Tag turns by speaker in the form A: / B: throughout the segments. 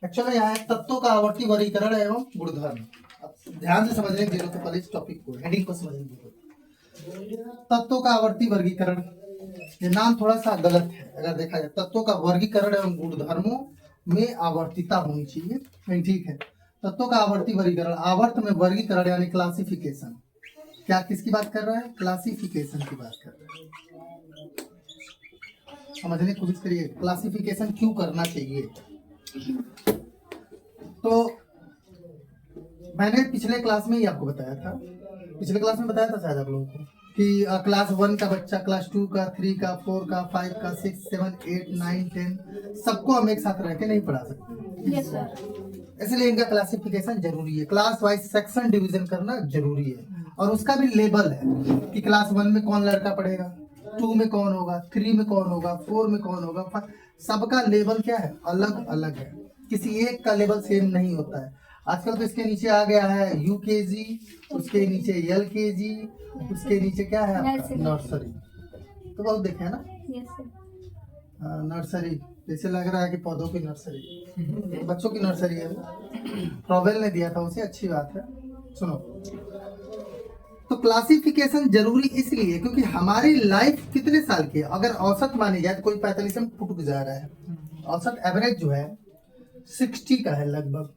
A: Actually यहाँ है तत्वों का आवर्ती वर्गीकरण एवं गुणधर्म। अब ध्यान से समझने की जरूरत है, पहले इस टॉपिक को हेडिंग को समझने की जरूरत है। तत्वों का आवर्ती वर्गीकरण, ये नाम थोड़ा सा गलत है अगर देखा जाए। तत्वों का वर्गीकरण एवं गुणधर्मों में आवर्तिता होनी चाहिए, नहीं ठीक है। तत्वों का आवर्ती वर्गीकरण, आवर्त में वर्गीकरण यानी क्लासिफिकेशन। क्या किसकी बात कर रहा है? क्लासिफिकेशन की बात कर रहा है। समझने की कोशिश करिए, क्लासिफिकेशन क्यों करना चाहिए। तो मैंने पिछले क्लास में ही आपको बताया था, पिछले क्लास में बताया था शायद आप लोगों को कि क्लास 1 का बच्चा क्लास 2 का, 3 का, 4 का, 5 का, 6, 7, 8, 9, 10 सबको हम एक साथ रह के नहीं पढ़ा सकते।
B: Yes sir.
A: इसलिए इनका क्लासिफिकेशन जरूरी है, क्लास वाइज सेक्शन डिवीजन करना जरूरी है। और उसका भी लेबल है कि क्लास 1 में कौन लड़का पढ़ेगा, 2 में कौन होगा, 3 में कौन होगा, 4 में कौन होगा। सबका लेवल क्या है? अलग अलग है, किसी एक का लेवल सेम नहीं होता है। आजकल तो इसके नीचे आ गया है यूकेजी, उसके नीचे एलकेजी, उसके नीचे क्या है आपका? नर्सरी। तो बहुत देखे है ना?
B: Yes sir.
A: नर्सरी जैसे लग रहा है कि पौधों की नर्सरी, बच्चों की नर्सरी है वो। प्रॉवेल ने दिया था उसे, अच्छी बात है। सुनो, तो क्लासिफिकेशन जरूरी इसलिए क्योंकि हमारी लाइफ कितने साल की है, अगर औसत मानी जाए तो कोई 45 में फुट गुजार रहा है, औसत एवरेज जो है 60 का है लगभग।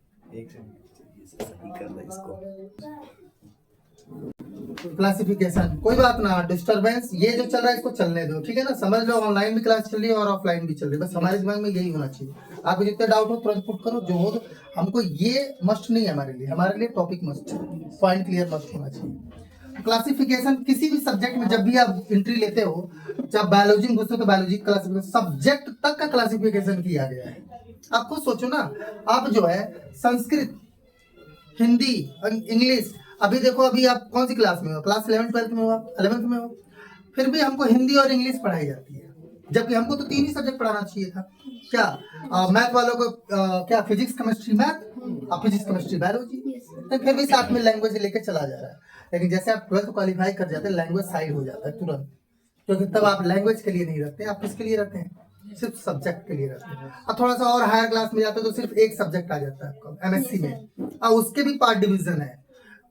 A: क्लासिफिकेशन कोई बात ना, डिस्टरबेंस ये जो चल रहा है इसको चलने दो, ठीक है ना। समझ लो ऑनलाइन भी क्लास चल रही है और ऑफलाइन भी चल रही है, बस हमारे दिमाग में यही होना चाहिए। आपको जितने डाउट हो तुरंत पुट करो, जो हो तो। हमको ये मस्ट नहीं है हमारे लिए टॉपिक मस्ट है, पॉइंट क्लियर मस्ट होना चाहिए। क्लासिफिकेशन किसी भी सब्जेक्ट में जब भी आप एंट्री लेते हो, जब बायोलॉजी में घुसते हो तो बायोलॉजी क्लासिफिकेशन सब्जेक्ट तक का क्लासिफिकेशन किया गया है। आप खुद सोचो ना, आप जो है संस्कृत, हिंदी, इंग्लिश, अभी देखो अभी आप कौन सी क्लास में हो? क्लास 11 12 में हो, आप 11th में हो, फिर भी हमको हिंदी और इंग्लिश पढ़ाई जाती है, जबकि हमको तो 3 ही सब्जेक्ट पढ़ाना चाहिए था। क्या मैथ वालों को क्या फिजिक्स केमिस्ट्री मैथ, और फिजिक्स केमिस्ट्री बायोलॉजी, तो फिर भी साथ में लैंग्वेज लेके चला जा रहा है। लेकिन जैसे आप 12th क्वालिफाई कर जाते हैं, लैंग्वेज साइड हो जाता है तुरंत, क्योंकि तब आप लैंग्वेज के लिए नहीं रखते, आप किसके लिए रखते हैं? सिर्फ सब्जेक्ट के लिए रखते हैं। अब थोड़ा सा और हायर क्लास में जाते हैं तो सिर्फ एक सब्जेक्ट आ जाता है आपको एमएससी में, और उसके भी पार्ट डिवीजन है,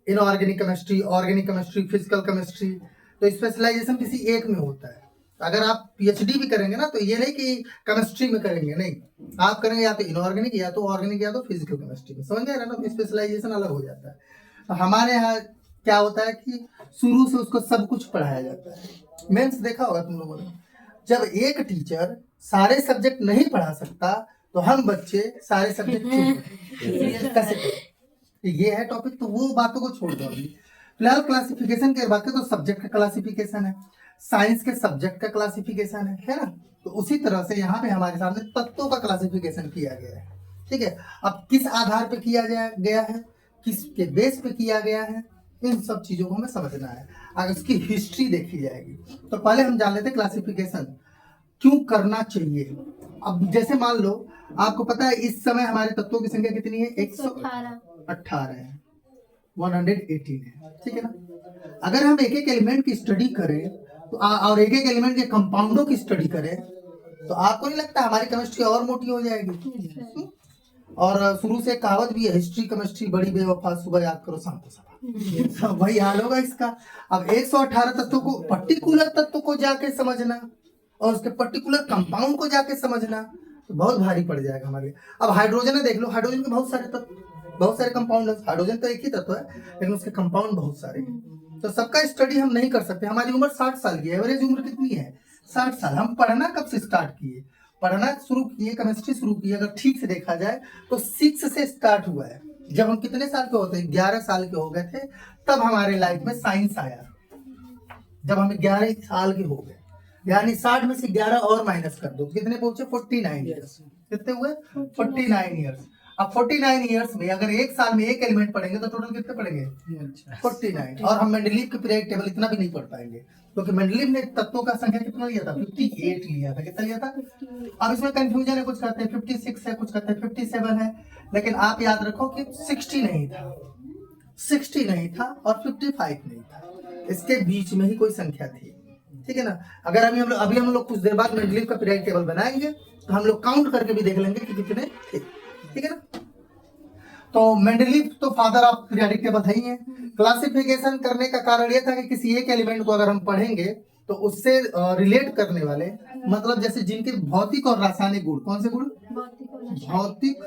A: inorganic chemistry, organic chemistry, physical chemistry. तो स्पेशलाइजेशन किसी एक में होता है। अगर आप पीएचडी भी करेंगे ना, तो ये नहीं कि केमिस्ट्री में करेंगे, नहीं, आप करेंगे या तो इनऑर्गेनिक या तो ऑर्गेनिक या तो फिजिकल केमिस्ट्री में, समझ गए ना? स्पेशलाइजेशन अलग हो जाता है। तो हमारे यहाँ क्या होता है कि शुरू से उसको सब कुछ पढ़ाया जाता है। मेंस देखा होगा तुम लोगों ने, जब एक टीचर सारे सब्जेक्ट नहीं पढ़ा सकता तो हम बच्चे सारे सब्जेक्ट कैसे करें? ये है टॉपिक, तो वो बातों को छोड़ दो अभी। फिलहाल क्लासिफिकेशन की बात करें तो सब्जेक्ट का क्लासिफिकेशन है, साइंस के सब्जेक्ट का क्लासिफिकेशन है ना। तो उसी तरह से यहाँ पे हमारे सामने तत्वों का क्लासिफिकेशन किया गया है, ठीक है। अब किस आधार पे किया गया है, किसके बेस पे किया गया है, इन सब चीजों को हमें समझना है। अगर उसकी हिस्ट्री देखी जाएगी तो पहले हम जान लेते हैं क्लासिफिकेशन क्यों करना चाहिए। अब जैसे मान लो आपको पता है इस समय हमारे तत्वों की संख्या कितनी है? 118 है, 118 है, ठीक है ना। अगर हम एक एक एलिमेंट की स्टडी करें तो और एक एक एलिमेंट के कंपाउंडों की स्टडी करें तो आपको नहीं लगता हमारी केमिस्ट्री और मोटी हो जाएगी? और शुरू से कहावत भी है, हिस्ट्री केमिस्ट्री बड़ी बेवफा, सुबह याद करो शाम को सफा। वही हाल होगा इसका। अब 118 तत्वों को, पर्टिकुलर तत्व को जाके समझना और उसके पर्टिकुलर कंपाउंड को जाके समझना तो बहुत भारी पड़ जाएगा हमारे लिए। अब हाइड्रोजन है, देख लो, हाइड्रोजन के बहुत सारे तत्व, बहुत सारे कंपाउंड है। हाइड्रोजन तो एक ही तत्व है लेकिन उसके कंपाउंड बहुत सारे हैं, तो सबका स्टडी हम नहीं कर सकते। हमारी उम्र 60 साल की है, एवरेज उम्र कितनी है? 60 साल। हम पढ़ना कब से स्टार्ट किए? पढ़ना शुरू किए, केमिस्ट्री शुरू की अगर ठीक से देखा जाए तो 6 से स्टार्ट हुआ है। जब हम कितने साल के होते हैं? 11 साल के हो गए थे, तब हमारे लाइफ में साइंस आया। जब हम 11 साल के हो गए, यानी 60 में से 11 और माइनस कर दो, कितने पहुंचे? 49 ईयर्स। कितने हुए? 49 ईयर्स। अब 49 ईयर्स में अगर एक साल में एक एलिमेंट पढ़ेंगे तो टोटल कितने पढ़ेंगे? 49। और हम मेंडलीव के पीरियड टेबल इतना भी नहीं पढ़ पाएंगे, क्योंकि मेंडलीव ने तत्वों का संख्या कितना लिया था? 58 लिया था। कितना लिया था? अब इसमें कंफ्यूजन है, कुछ कहते हैं 56 है, कुछ कहते हैं 57 है, लेकिन आप याद रखो कि 60 नहीं था, 60 नहीं था और 55 नहीं था, इसके बीच में ही कोई संख्या थी, ठीक है ना। अगर अभी हम लोग कुछ देर बाद मेंडलीव का पीरियड टेबल बनाएंगे तो हम लोग काउंट करके भी देख लेंगे कि कितने थे। ठीक है ना। तो मेंडलीव तो फादर ऑफ पीरियोडिक टेबल है ही है। क्लासिफिकेशन करने का कारण ये था कि किसी एक एलिमेंट को अगर हम पढ़ेंगे तो उससे रिलेट करने वाले, मतलब जैसे जिनके भौतिक और रासायनिक गुण, कौन से गुण, भौतिक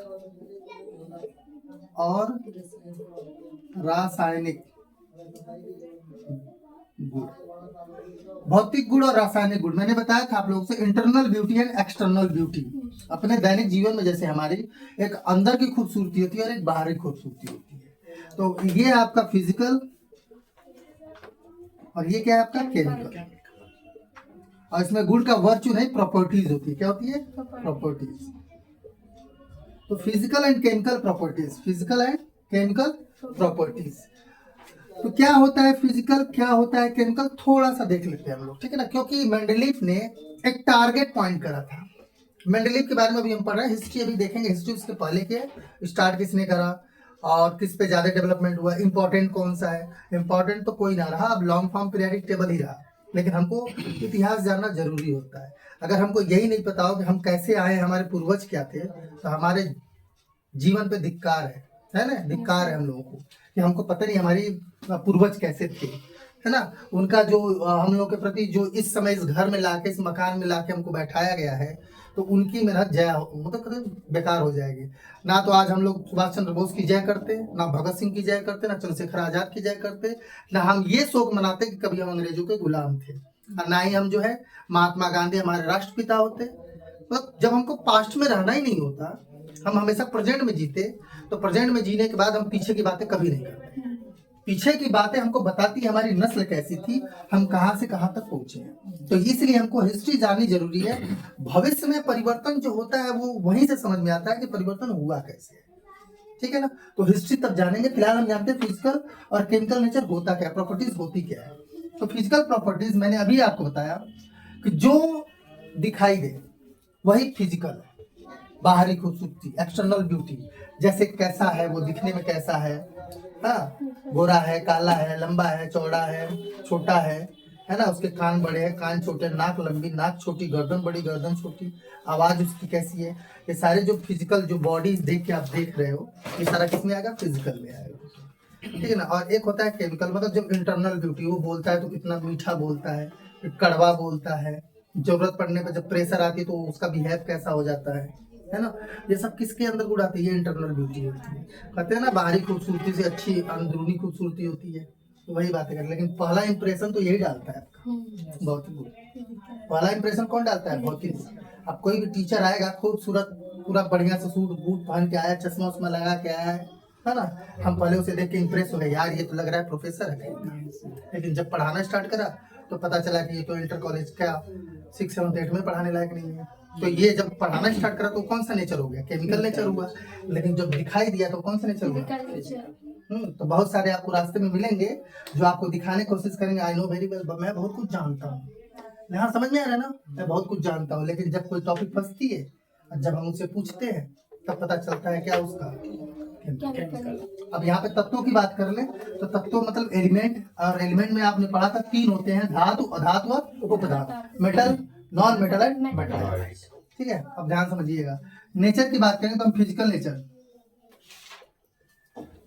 A: और रासायनिक गुण, भौतिक गुण और रासायनिक गुण। मैंने बताया था आप लोगों से internal beauty and external beauty. अपने दैनिक जीवन में जैसे हमारी एक अंदर की खूबसूरती होती है और एक बाहरी खूबसूरती होती है। तो ये है आपका फिजिकल और ये क्या है आपका केमिकल। और इसमें गुण का वर्च्यू नहीं, प्रॉपर्टीज होती है। क्या होती है, प्रॉपर्टीज। तो physical and chemical properties, physical and chemical properties. तो क्या होता है फिजिकल, क्या होता है केमिकल, थोड़ा सा देख लेते हैं हम लोग, ठीक है ना। क्योंकि मेंडलीव ने एक टारगेट पॉइंट करा था। मेंडलीव के बारे में भी हम पढ़ रहे हैं, हिस्ट्री अभी देखेंगे, हिस्ट्री उसके पहले के स्टार्ट किसने करा और किस पे ज्यादा डेवलपमेंट हुआ, इंपॉर्टेंट कौन सा है। इंपॉर्टेंट तो कोई ना रहा, अब लॉन्ग फॉर्म पीरियोडिक टेबल ही रहा, लेकिन हमको इतिहास जानना जरूरी होता है। अगर हमको यही नहीं पता हो कि हम कैसे आए, हमारे पूर्वज क्या थे, तो हमारे जीवन पे धिक्कार है ना, धिक्कार है हम लोगों को कि हमको पता नहीं हमारी पूर्वज कैसे थे, है ना। उनका जो हम लोगों के प्रति जो इस समय इस घर में लाके, इस मकान में लाके हमको बैठाया गया है, तो उनकी मेहनत जय मतलब बेकार हो जाएगी। ना तो आज हम लोग सुभाष चंद्र बोस की जय करते, ना भगत सिंह की जय करते, ना चंद्रशेखर आजाद की जय करते, ना हम ये शोक मनाते कि कभी हम अंग्रेजों के गुलाम थे, और ना ही हम जो है महात्मा गांधी हमारे राष्ट्रपिता होते। तो जब हमको पास्ट में रहना ही नहीं होता, हम हमेशा प्रेजेंट में जीते, तो प्रेजेंट में जीने के बाद हम पीछे की बातें कभी नहीं करते। पीछे की बातें हमको बताती है हमारी नस्ल कैसी थी, हम कहां से कहां तक पहुंचे हैं। तो इसलिए हमको हिस्ट्री जाननी जरूरी है। भविष्य में परिवर्तन जो होता है वो वहीं से समझ में आता है कि परिवर्तन हुआ कैसे, ठीक है ना। तो हिस्ट्री तब जानेंगे। फिलहाल हम जानते हैं फिजिकल और केमिकल नेचर होता क्या, प्रॉपर्टीज होती क्या है। तो फिजिकल प्रॉपर्टीज मैंने अभी आपको बताया कि जो दिखाई दे वही फिजिकल है। बाहरी खूबसूरती, एक्सटर्नल ब्यूटी, जैसे कैसा है वो, दिखने में कैसा है, हाँ, गोरा है, काला है, लंबा है, चौड़ा है, छोटा है ना, उसके कान बड़े हैं, कान छोटे, नाक लंबी, नाक छोटी, गर्दन बड़ी, गर्दन छोटी, आवाज उसकी कैसी है, ये सारे जो फिजिकल जो बॉडी देख के आप देख रहे हो, ये सारा किस में आएगा, फिजिकल में आएगा, ठीक है ना। और एक होता है केमिकल, मतलब जब इंटरनल ब्यूटी, वो बोलता है तो कितना मीठा बोलता है, कड़वा बोलता है, जरूरत पड़ने पर जब प्रेशर आती है तो उसका बिहेव कैसा हो जाता है ना। ये सब किसके अंदर गुण आती है, ये इंटरनल ब्यूटी होती है। कहते हैं ना बाहरी खूबसूरती से अच्छी अंदरूनी खूबसूरती होती है, तो वही बातें करें। लेकिन पहला इंप्रेशन तो यही डालता है आपका भौतिक गुण। पहला इंप्रेशन कौन डालता है, भौतिक। अब कोई भी टीचर आएगा खूबसूरत, पूरा बढ़िया से सूट बूट पहन के आया, चश्मा उस्मा लगा के आया है ना, हम पहले उसे देख के इंप्रेस हो गए, यार ये तो लग रहा है प्रोफेसर है। लेकिन जब पढ़ाना स्टार्ट करा तो पता चला कि ये तो इंटर कॉलेज का 6, 7, 8 में पढ़ाने लायक नहीं है। तो ये जब पढ़ाना स्टार्ट करा तो कौन सा नेचर हो गया, केमिकल नेचर हुआ। लेकिन जब दिखाई दिया तो कौन सा नेचर हुआ। तो बहुत सारे आपको रास्ते में मिलेंगे जो आपको दिखाने की कोशिश करेंगे, आई नो वेरी वेल, मैं बहुत कुछ जानता हूँ। यहाँ समझ में आ रहा है ना, मैं बहुत कुछ जानता हूँ। लेकिन जब कोई टॉपिक फंसती है और जब हम उनसे पूछते हैं तब पता चलता है क्या उसका केमिकल। अब यहाँ पे तत्वों की बात कर ले तो तत्व मतलब एलिमेंट, और एलिमेंट में आपने पढ़ा था 3 होते हैं, धातु, अधातु और उपधातु, metal, non metal and metal, ठीक है। अब ध्यान समझिएगा। नेचर की बात करें तो हम फिजिकल नेचर,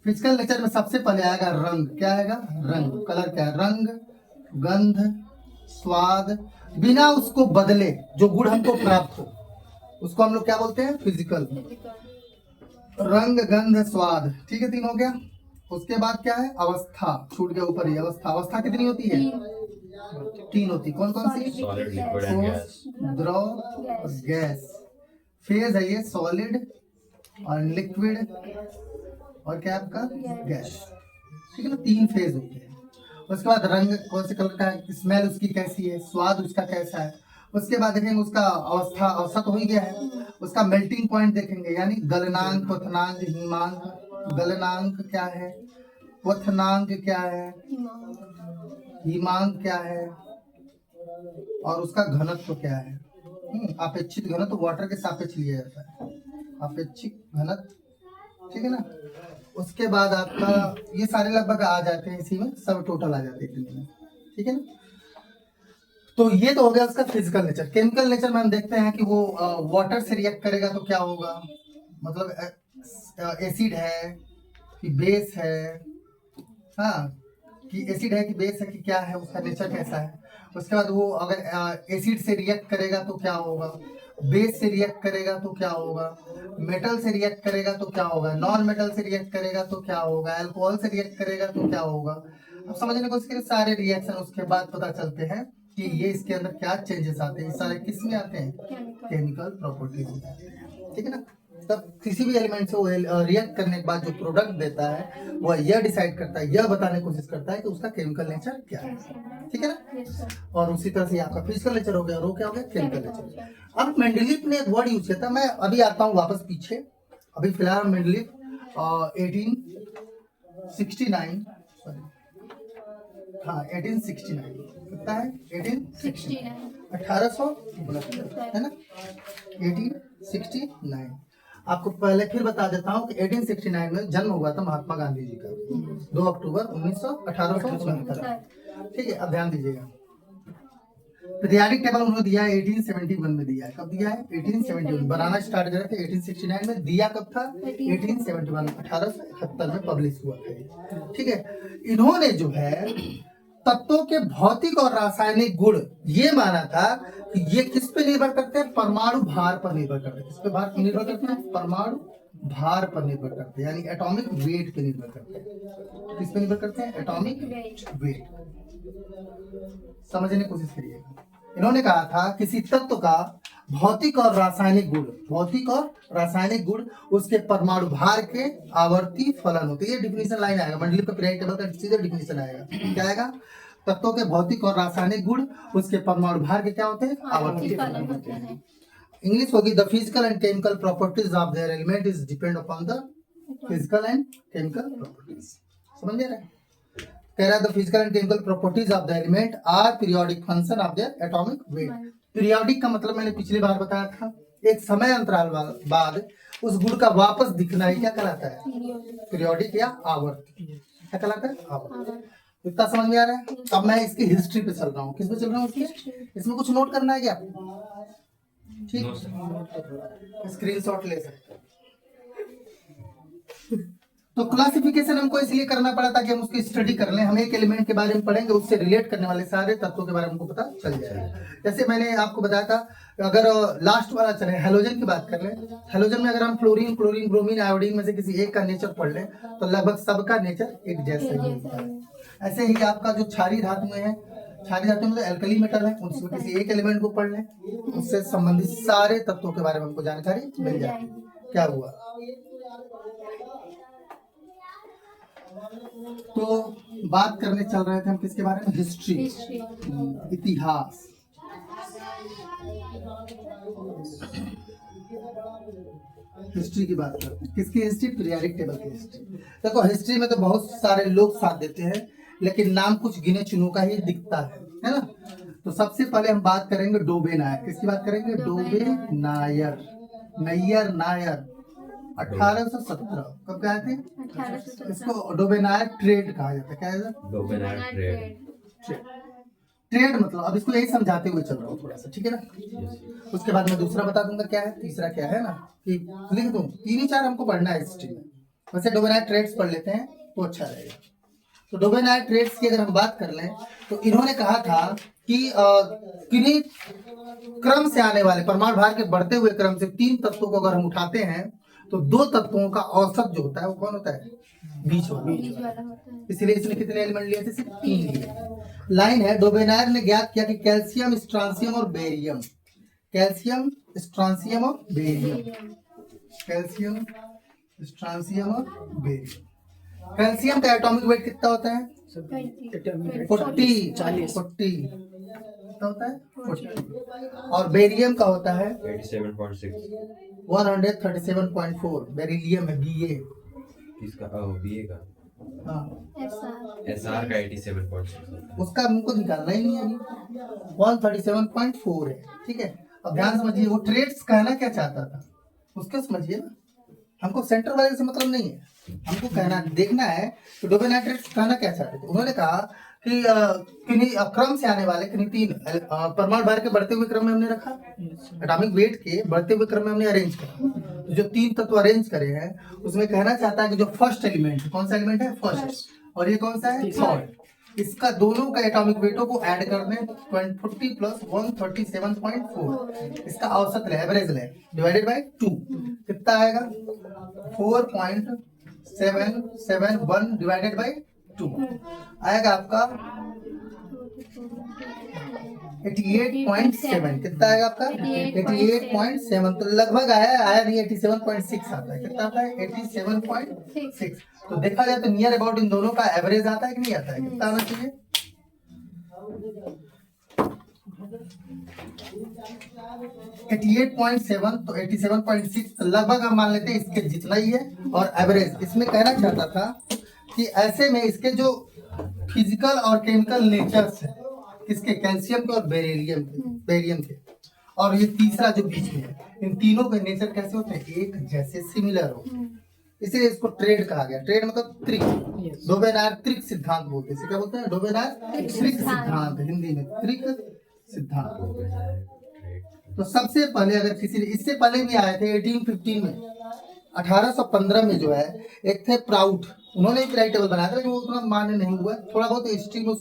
A: फिजिकल नेचर में सबसे पहले आएगा रंग। क्या आएगा, रंग, कलर क्या है, रंग, गंध, स्वाद, बिना उसको बदले जो गुण हमको प्राप्त हो उसको हम लोग क्या बोलते हैं, फिजिकल। रंग, गंध, स्वाद, ठीक है, 3 हो गया। उसके बाद क्या है, अवस्था, छूट गया ऊपर ही, अवस्था। अवस्था कितनी होती है, 3 होती। कौन कौन सी,
C: सॉलिड, लिक्विड एंड गैस,
A: द्रव और गैस। फेज है ये सॉलिड और लिक्विड और क्या आपका गैस, ठीक है ना, 3 फेज होते हैं। उसके बाद रंग कौन से कलर का है, स्मेल उसकी कैसी है, स्वाद उसका कैसा है। उसके बाद देखेंगे उसका अवस्था, अवस्था तो हो ही गया है। उसका मेल्टिंग पॉइंट देखेंगे, यानी गलनांक, क्वथनांक, हिमांक। गलनांक क्या है, क्वथनांक क्या है, हिमांक क्या है, और उसका घनत्व क्या है। अपेक्षित घनत्व वाटर के सापेक्ष लिया जाता है, अपेक्षित घनत्व, ठीक है ना। उसके बाद आपका ये सारे लगभग आ जाते हैं इसी में, सब टोटल आ जाते हैं, ठीक है ना। तो ये तो हो गया उसका फिजिकल नेचर। केमिकल नेचर में हम देखते हैं कि वो वाटर से रिएक्ट करेगा तो क्या होगा, मतलब एसिड है कि बेस है, हाँ, कि एसिड है कि बेस है कि क्या है, उसका नेचर कैसा है। उसके बाद वो अगर एसिड से रिएक्ट करेगा तो क्या होगा, बेस से रिएक्ट करेगा तो क्या होगा, मेटल से रिएक्ट करेगा तो क्या होगा, नॉन मेटल से रिएक्ट करेगा तो क्या होगा, अल्कोहल से रिएक्ट करेगा तो क्या होगा। अब समझने को इसके सारे रिएक्शन उसके बाद पता चलते हैं कि ये इसके अंदर क्या चेंजेस आते हैं। ये सारे किस में आते हैं, केमिकल प्रॉपर्टीज में आते हैं, ठीक है ना। तब किसी भी एलिमेंट से वो रिएक्ट करने के बाद जो प्रोडक्ट देता है वो यह डिसाइड करता है, यह बताने की कोशिश करता है कि उसका केमिकल नेचर क्या है, ठीक है ना। और उसी तरह से आपका फिजिकल नेचर हो गया और वो क्या हो गया, केमिकल नेचर। अब मेंडलीफ ने एक वर्ड यूज किया था, मैं अभी आता हूँ वापस पीछे। अभी फिलहाल मेंडलीफ 1869 हाँ 1869 कितना है, 1800 है ना, 1869। आपको पहले फिर बता देता हूँ कि 1869 में जन्म हुआ था महात्मा गांधी जी का, 2 अक्टूबर 1869। ठीक है, अब ध्यान दीजिएगा। पीरियाडिक टेबल उन्होंने दिया है 1871 में दिया है। कब दिया है, 1871। बनाना स्टार्ट करे थे 1869 में, दिया कब था, 1871 1871 में पब्लिश हुआ था। ठीक है, इन्होंने जो है तत्वों के भौतिक और रासायनिक गुण ये माना था कि ये किस पे निर्भर करते हैं, परमाणु भार पर निर्भर करते हैं। किस पे भार पर निर्भर करते हैं, परमाणु भार पर निर्भर करते हैं, यानी एटॉमिक वेट पे निर्भर करते हैं। किस पे निर्भर करते हैं, एटॉमिक वेट। समझने की कोशिश करिएगा। इन्होंने कहा था किसी तत्व का भौतिक और रासायनिक गुण, भौतिक और रासायनिक गुण उसके परमाणु भार के आवर्ती फलन होते हैं। ये डिफिनीशन लाइन आएगा, मंडलीफ का पीरियोडिक टेबल का सीधा डिफिनीशन आएगा। क्या आएगा, तत्वों के भौतिक और रासायनिक गुण उसके परमाणु भार के क्या होते हैं, आवर्ती फलन होते हैं। इंग्लिश होगी the physical and chemical properties of their element is depend upon the physical and chemical properties. समझ रहे हैं, कह रहा है the physical and chemical properties of the element are periodic function of their atomic weight. Periodic का मतलब मैंने पिछली बार बताया था, एक समय अंतराल बाद उस गुण का वापस दिखना ही क्या कहलाता है, पीरियोडिक या आवर्ती। क्या कहलाता है, आवर्ती। इतना समझ में आ रहा है। अब मैं इसकी हिस्ट्री पे चल रहा हूँ। किस पे चल रहा हूँ, इसमें कुछ नोट करना है क्या, ठीक, स्क्रीनशॉट ले सकते हैं। तो क्लासिफिकेशन हमको इसलिए करना पड़ा ताकि हम उसकी स्टडी कर लें। हम एक एलिमेंट के बारे में पढ़ेंगे, उससे रिलेट करने वाले सारे तत्वों के बारे में हमको पता चल जाएगा। जैसे मैंने आपको बताया था, अगर लास्ट वाला चले हेलोजन की बात कर लें, हेलोजन में अगर हम फ्लोरीन, क्लोरीन, ब्रोमीन, आयोडीन में से किसी एक का नेचर पढ़ लें तो लगभग सबका नेचर एक जैसा ही होता है। ऐसे ही आपका जो क्षारीय धातु में है, क्षारीय धातु में तो एल्कली मेटल है, उसमें किसी एक एलिमेंट को पढ़ लें, उससे संबंधित सारे तत्वों के बारे में हमको जानकारी मिल जाएगी। क्या हुआ, तो बात करने चल रहे थे हम किसके बारे में, हिस्ट्री, इतिहास। हिस्ट्री की बात करते हैं, किसकी हिस्ट्री, पीरियोडिक टेबल की हिस्ट्री। देखो हिस्ट्री में तो बहुत सारे लोग साथ देते हैं, लेकिन नाम कुछ गिने चुनों का ही दिखता है ना। तो सबसे पहले हम बात करेंगे डोबे नायर। किसकी बात करेंगे, डोबे नायर, नैयर नायर, 1817। कब गए थे, इसको डोबे नायर ट्रेड कहा जाता है। क्या है,
C: डोबे नायर ट्रेड।
A: ट्रेड मतलब, अब इसको यही समझाते हुए चल रहा हूँ थोड़ा सा, ठीक है ना। उसके बाद मैं दूसरा बता दूंगा क्या है, तीसरा क्या है ना, कि लिख दूं, 3 ही 4 हमको पढ़ना है हिस्ट्री में। वैसे डोबे नायर ट्रेड्स पढ़ लेते हैं तो अच्छा रहेगा। तो डोबे नायर ट्रेड्स की अगर हम बात कर लें तो इन्होंने कहा था कि किन्हीं क्रम से आने वाले परमाणु भार के बढ़ते हुए क्रम से 3 तत्वों को अगर हम उठाते हैं तो 2 तत्वों का औसत जो होता है वो कौन होता है, बीच वाला होता है। इसलिए इसने कितने एलिमेंट लिए थे, सिर्फ 3 लिए। लाइन है, डोबे नायर ने ज्ञात किया कि कैल्शियम, स्ट्रांसियम और बेरियम, कैल्शियम, स्ट्रांसियम और बेरियम, कैल्शियम, स्ट्रांसियम और बेरियम। कैल्शियम का एटॉमिक वेट कितना होता है, 40 होता है 40। और बेरियम का होता है
C: 87.6।
A: 137.4। बेरिलियम है, बीए
C: किसका, बीए का,
A: हाँ,
C: एसआर का 87.6।
A: उसका हमको निकालना ही नहीं है अभी। 137.4 है, ठीक है। अब ध्यान समझिए, वो ट्रेड्स कहना क्या चाहता था उसके समझिए ना, हमको सेंटर वाले से मतलब नहीं है, हमको कहना देखना है कि डोबे नायर ट्रेड्स कहना क्या चाहते थे। उन्होंने कहा कि किन्हीं क्रम से आने वाले किन्हीं 3 परमाणु भार के बढ़ते हुए क्रम में हमने रखा, एटॉमिक वेट के बढ़ते हुए क्रम में हमने अरेंज करा। जो 3 तत्व अरेंज करे हैं उसमें कहना चाहता है कि जो फर्स्ट एलिमेंट, कौन सा एलिमेंट है, फर्स्ट, और ये कौन सा है, थर्ड, इसका दोनों का एटॉमिक वेटों को ऐड कर दें 40 प्लस 137.4, इसका औसत ले, एवरेज ले, डिवाइडेड बाय 2 कितना आएगा, 4.771 डिवाइडेड बाय 2 आएगा आपका 88.7, कितना आएगा आपका 88.7, तो लगभग आया नहीं, 87.6 आता है, कितना आता है 87.6, तो देखा जाए तो नियर अबाउट इन दोनों का एवरेज आता है कि नहीं आता है, कितना आना चाहिए, 88.7, तो 87.6 लगभग हम मान लेते हैं इसके जितना ही है, और एवरेज इसमें कहना चाहता था कि ऐसे में इसके जो फिजिकल और केमिकल नेचर्स है, किसके, कैल्शियम के और बेरियम के, और ये तीसरा जो बीच में है, इन तीनों के नेचर कैसे होते हैं, एक जैसे, सिमिलर हो, इसलिए इसको ट्रेड कहा गया, ट्रेड मतलब त्रिक, डोबेनार त्रिक सिद्धांत बोलते हैं, इसे क्या बोलते हैं, डोबेनार त्रिक सिद्धांत, हिंदी में त्रिक सिद्धांत। तो सबसे पहले अगर किसी ने, इससे पहले भी आए थे 1815 में, 1815 में जो है एक थे प्राउड, उन्होंने एक राइट टेबल बनाया था लेकिन वो उतना मान्य नहीं हुआ, थोड़ा बहुत हिस्ट्री में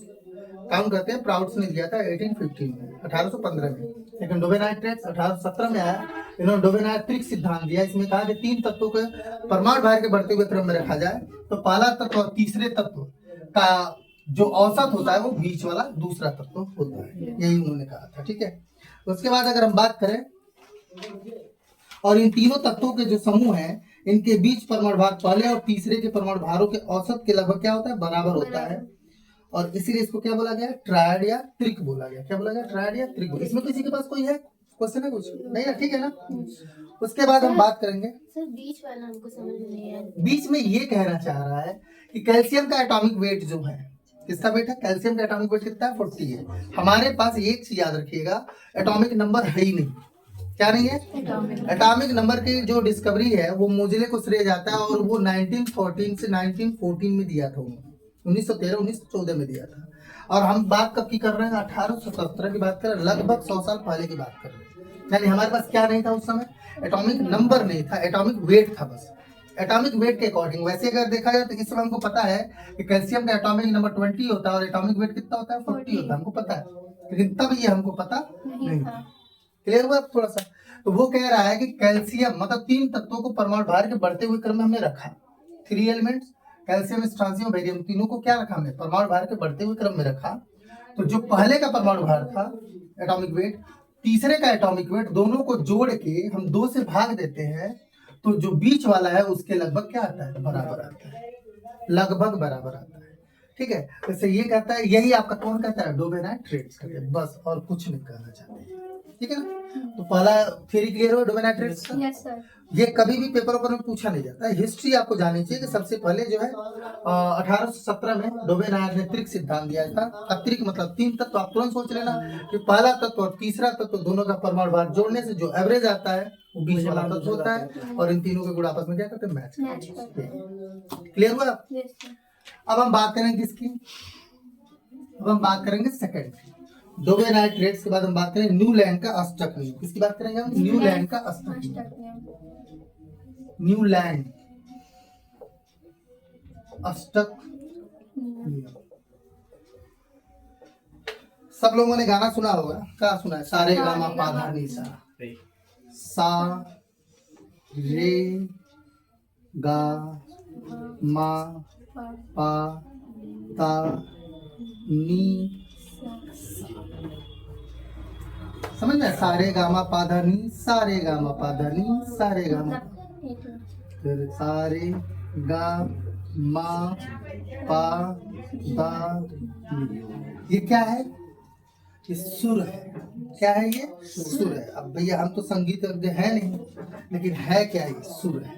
A: काउंट करते हैं, प्राउड्स ने दिया था 1815 में, 1815 में, लेकिन डोबेनाइट्रेट्स 1817 में आया, इन्होंने डोबेनाइट्रिक सिद्धांत दिया, इसमें कहा कि 3 तत्वों के परमाणु भार के बढ़ते हुए क्रम में रखा जाए, तो पहला तत्व और तीसरे तत्व का जो औसत होता है वो बीच वाला दूसरा तत्व होता है, यही उन्होंने कहा था, ठीक है। उसके बाद अगर हम बात करें, और इन तीनों तत्वों के जो समूह हैं, इनके बीच परमाणु भार पहले और तीसरे के परमाणु भारों के औसत के लगभग क्या होता है, बराबर होता है, और इसीलिए इसको क्या बोला गया, ट्रायड या त्रिक बोला गया, क्या बोला गया, ट्रायड या त्रिक। इसमें किसी के पास कोई है क्वेश्चन है, कुछ नहीं है, ठीक है ना। उसके बाद हम बात करेंगे,
B: सर बीच वाला हमको समझ में नहीं आया।
A: बीच में ये कहना चाह रहा है कि कैल्शियम का एटॉमिक वेट जो है, किसका वेट है, कैल्शियम का एटॉमिक वेट कितना है, 40 है। हमारे पास एक चीज याद रखिएगा, एटॉमिक नंबर है ही नहीं, क्या नहीं है, एटॉमिक नंबर की जो डिस्कवरी है वो मोजले को श्रेय जाता है, और वो 1914 से 1914 में दिया था, 1913-1914 में दिया था, और हम बात कब की कर रहे हैं, 1817 की बात कर रहे हैं, लगभग 100 साल पहले की बात कर रहे हैं। यानी हमारे पास क्या नहीं था उस समय, एटॉमिक नंबर नहीं था, एटॉमिक वेट था बस, एटॉमिक वेट के अकॉर्डिंग। वैसे अगर देखा जाए तो इस समय हमको पता है कि कैल्शियम का एटॉमिक नंबर 20 होता है और एटॉमिक वेट कितना होता है, 40 होता है, हमको पता है, लेकिन तब ये हमको पता नहीं था। क्लियर हुआ थोड़ा सा। तो वो कह रहा है कि कैल्शियम मतलब 3 तत्वों को परमाणु भार के बढ़ते हुए क्रम में हमने रखा, 3 एलिमेंट्स कैल्शियम, स्ट्रांसियम, बेरियम, तीनों को क्या रखा हमने, परमाणु भार के बढ़ते हुए क्रम में रखा। तो जो पहले का परमाणु भार था एटॉमिक वेट, तीसरे का एटॉमिक वेट, दोनों को जोड़ के हम 2 से भाग देते हैं, तो जो बीच वाला है उसके लगभग क्या आता है, बराबर आता है, लगभग बराबर आता है, ठीक है। वैसे ये कहता है, यही आपका कौन कहता है, डोबेनाइट्रेट्स कहते हैं, बस और कुछ नहीं कहना चाहते, ठीक है ना। तो पहला थ्योरी क्लियर हो डोबेनाइट्रेट्स का।
B: Yes sir.
A: ये कभी भी पेपर में पूछा नहीं जाता है, हिस्ट्री आपको जाननी चाहिए कि सबसे पहले जो है 1817 में डोबेनायर ने त्रिक सिद्धांत दिया था। त्रिक मतलब 3 तत्व, आप तुरंत सोच लेना कि पहला तत्व और तीसरा तत्व दोनों का परमाणु भार जोड़ने से जो एवरेज आता है वो बीच वाला तत्व होता है, और इन तीनों के गुण आपस में क्या करते हैं, मैच करते हैं। क्लियर हुआ।
B: Yes sir.
A: अब हम बात करेंगे किसकी, अब हम बात करेंगे सेकंड डोबेनाइट्रेट्स के बाद हम बात करेंगे न्यूलैंड का अष्टक नियम। किसकी बात करेंगे हम, न्यूलैंड का अष्टक नियम, न्यूलैंड अष्टक नियम। सब लोगों ने गाना सुना होगा, क्या सुना है, सारे गामा पा धा नी सा, सा रे गा मा पा ता नी, समझ में, सारे गामा पा धा नी, सारे गामा पा धा नी, सारे गामा, फिर सारे गा मा पा दा नी। ये क्या है, ये सुर है, क्या है ये, सुर है। अब भैया हम तो संगीतज्ञ है नहीं, लेकिन है क्या, ये सुर है।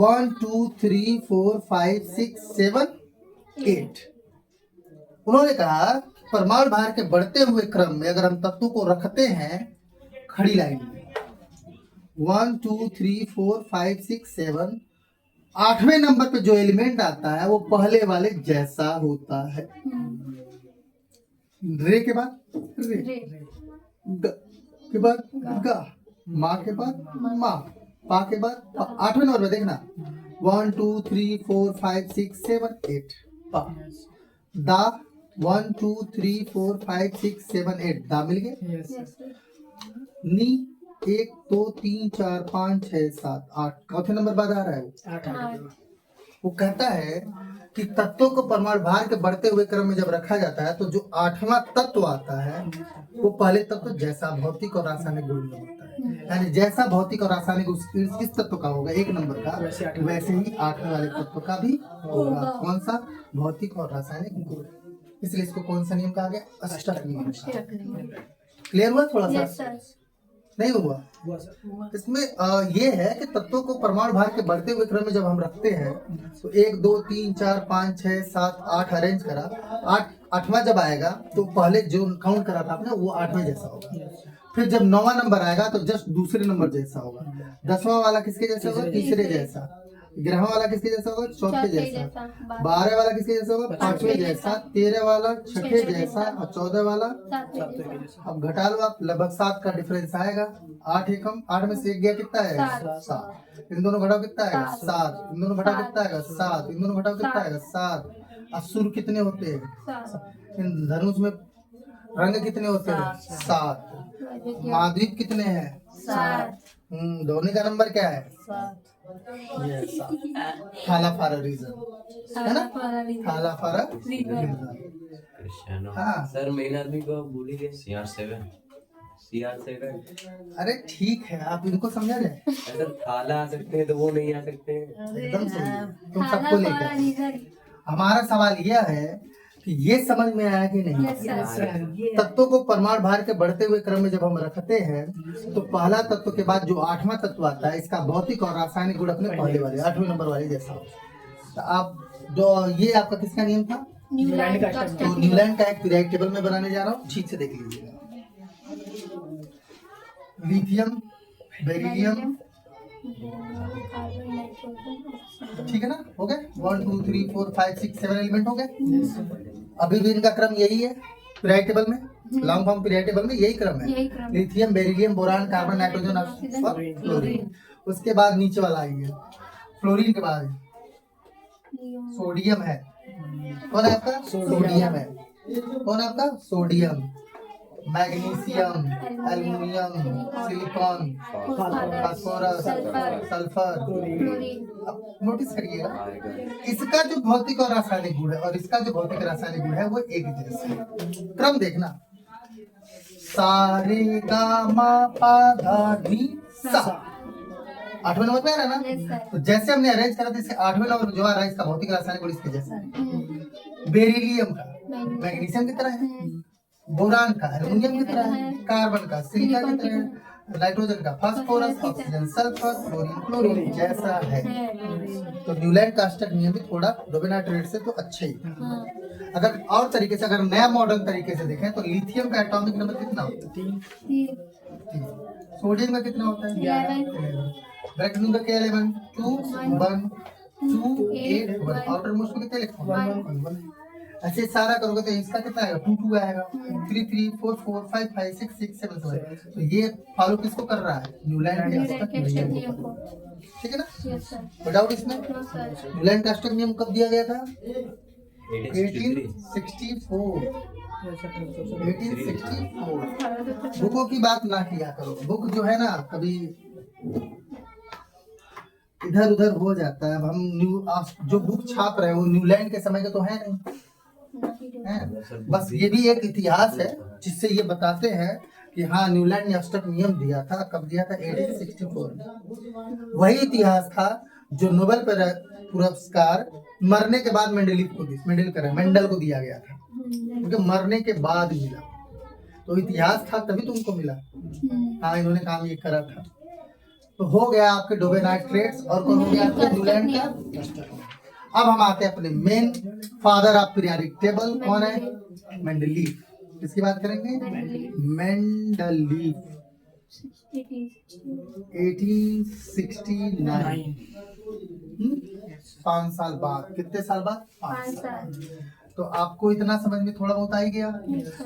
A: 1 2 3 4 5 6 7 8। उन्होंने कहा परमाणु भार के बढ़ते हुए क्रम में अगर हम तत्वों को रखते हैं खड़ी लाइन में, 1 2 3 4 5 6 7, 8वें नंबर पे जो एलिमेंट आता है वो पहले वाले जैसा होता है। रे के बाद रे, ग के बाद गा, माँ के बाद माँ, पा के बाद आठवें नंबर पे देखना 1 2 3 4 5 6 7 8 पा दा 1 2 3 4 5 6 7 8 दा मिल गए।
B: Yes, sir.
A: नी 1 2 3 4 5 6 7 8 चौथे नंबर बाद आ रहा है वो।
B: आठ।
A: वो कहता है कि तत्वों को परमाणु भार के बढ़ते हुए क्रम में जब रखा जाता है तो जो आठवां तत्व आता है वो पहले तत्व जैसा भौतिक और रासायनिक गुण में होता है, यानी जैसा भौतिक और रासायनिक इस तत्व का होगा एक नंबर का, वैसे ही आठवें वाले तत्व का भी होगा। कौन सा? भौतिक और रासायनिक गुण। इसलिए इसको कौन सा नियम कहा गया? अष्टक नियम। क्लियर हुआ थोड़ा सा?
B: Yes, sir.
A: नहीं हुआ? इसमें ये है कि तत्वों को परमाणु भार के बढ़ते हुए क्रम में जब हम रखते हैं तो 1 2 3 4 5 6 7 8 अरेंज करा, आठवां जब आएगा तो पहले जो काउंट करा था आपने वो आठवें जैसा होगा। फिर जब 9वां नंबर आएगा तो जस्ट दूसरे नंबर जैसा होगा। 10वां वाला किसके जैसा होगा? तीसरे जैसा। 11वां वाला किसके जैसा होगा? चौथे जैसा। 12 वाला किसके जैसा होगा? पांचवें जैसा। 13 वाला छठे जैसा और 14 वाला। अब घटा लो आप, लगभग 7 का डिफरेंस आएगा। 8 एकम 8 में से 1 गया कितना है? 7। इन दोनों घटाओ कितना आएगा? 7। इन दोनों घटाओ कितना आएगा? 7। इन दोनों घटाओ कितना आएगा? 7। असुर कितने होते हैं? इन धनुष में रंग कितने होते हैं? 7। महाद्वीप कितने हैं?
B: 7।
A: धोनी का नंबर क्या है? ये 7। थाला फॉर अ रीजन, है ना? थाला फॉर अ रीजन।
C: क्रिस्टियानो
A: हाँ।
C: सर मेन आदमी को भूल ही गए। CR7
A: अरे ठीक है, आप इनको समझा जाए।
C: ऐसा थाला आ सकते हैं तो वो नहीं आ सकते हैं।
A: एकदम सही है। तुम सबको लेकर हमारा सवाल यह है कि ये समझ में आया कि नहीं?
B: Yes, sir.
A: तत्वों को परमाणु भार के बढ़ते हुए क्रम में जब हम रखते हैं तो पहला तत्व के बाद जो आठवां तत्व आता है इसका भौतिक और रासायनिक गुण अपने पहले वाले 8वें नंबर वाले जैसा होता है। तो आप जो ये आपका किसका नियम था? तो न्यूलैंड का एक पीरियड टेबल में बनाने जा रहा हूँ, ठीक से देख लीजिएगा। लिथियम, बेरिलियम, ठीक है ना? हो गए 1 2 3 4 5 6 7 एलिमेंट हो गए। अभी भी इनका क्रम यही है पीरियड टेबल में, लॉन्ग फॉर्म पीरियड टेबल में यही क्रम है। Lithium, beryllium, boron, carbon, nitrogen और फ्लोरीन। उसके बाद नीचे वाला आएंगे फ्लोरीन के बाद सोडियम है। कौन है आपका? सोडियम है। कौन है आपका? Sodium. Magnesium, aluminium, silicon, phosphorus, sulphur. अब नोटिस करिएगा, इसका जो भौतिक और रासायनिक गुण है और इसका जो भौतिक रासायनिक गुण है वो एक जैसा है। क्रम देखना, सारे गा मा पा धा नी सा। 8वें नंबर पे आ रहा है ना? तो जैसे हमने अरेंज करा था इसे 8वें नंबर पे जो आ रहा है इसका भौतिक रासायनिक गुण इसके जैसा है। बेरिलियम का मैग्नीशियम की तरह है, बोरान का एल्युमिनियम की तरह है, कार्बन का सिलिका की तरह है, नाइट्रोजन का phosphorus, oxygen sulphur, fluorine chlorine जैसा है। तो न्यूलैंड का अष्टक नियम भी थोड़ा डोबेनाइट्रेट से तो अच्छे ही। अगर और तरीके से, अगर नया मॉडर्न तरीके से देखें तो लिथियम का एटॉमिक नंबर कितना होता है? 3। सोडियम का कितना होता है? 11। ब्रैकेट में क्या 11 2 1 2 8 1 आउटर मोस्ट में कितने लिखा? 1 ऐसे सारा करोगे तो इसका कितना आएगा? 2 2 आएगा, 3 3 4 4 5 5 6 6 7 7। तो ये फॉलो किसको कर रहा है? न्यूलैंड के अष्टक नियम को। ठीक है ना? कोई डाउट इसमें? न्यूलैंड का अष्टक नियम कब दिया गया था? 1864। 1864। बुकों की बात ना किया करो, बुक जो है ना कभी इधर उधर हो जाता है। अब हम जो बुक छाप रहे हैं वो न्यूलैंड के समय के तो है नहीं है। बस ये भी एक इतिहास है जिससे ये बताते हैं कि हाँ न्यूलैंड ने अष्टक नियम दिया था। कब दिया था? 1864 में। वही इतिहास था जो नोबेल पुरस्कार मरने के बाद मेंडल को दिया गया था, क्योंकि मरने के बाद मिला। तो इतिहास था तभी तुमको मिला। हाँ इन्होंने काम ये करा था। तो हो गया आपके डोबेनाइट्रेट्स और कौन हो गया आपके न्यूलैंड का अष्टक। अब हम आते हैं अपने main father of periodic table. कौन है? मेंडलीफ। किसकी बात करेंगे? मेंडलीफ। 1869। 5 साल बाद। कितने साल बाद? 5 साल। तो आपको इतना समझ में थोड़ा बहुत आ ही गया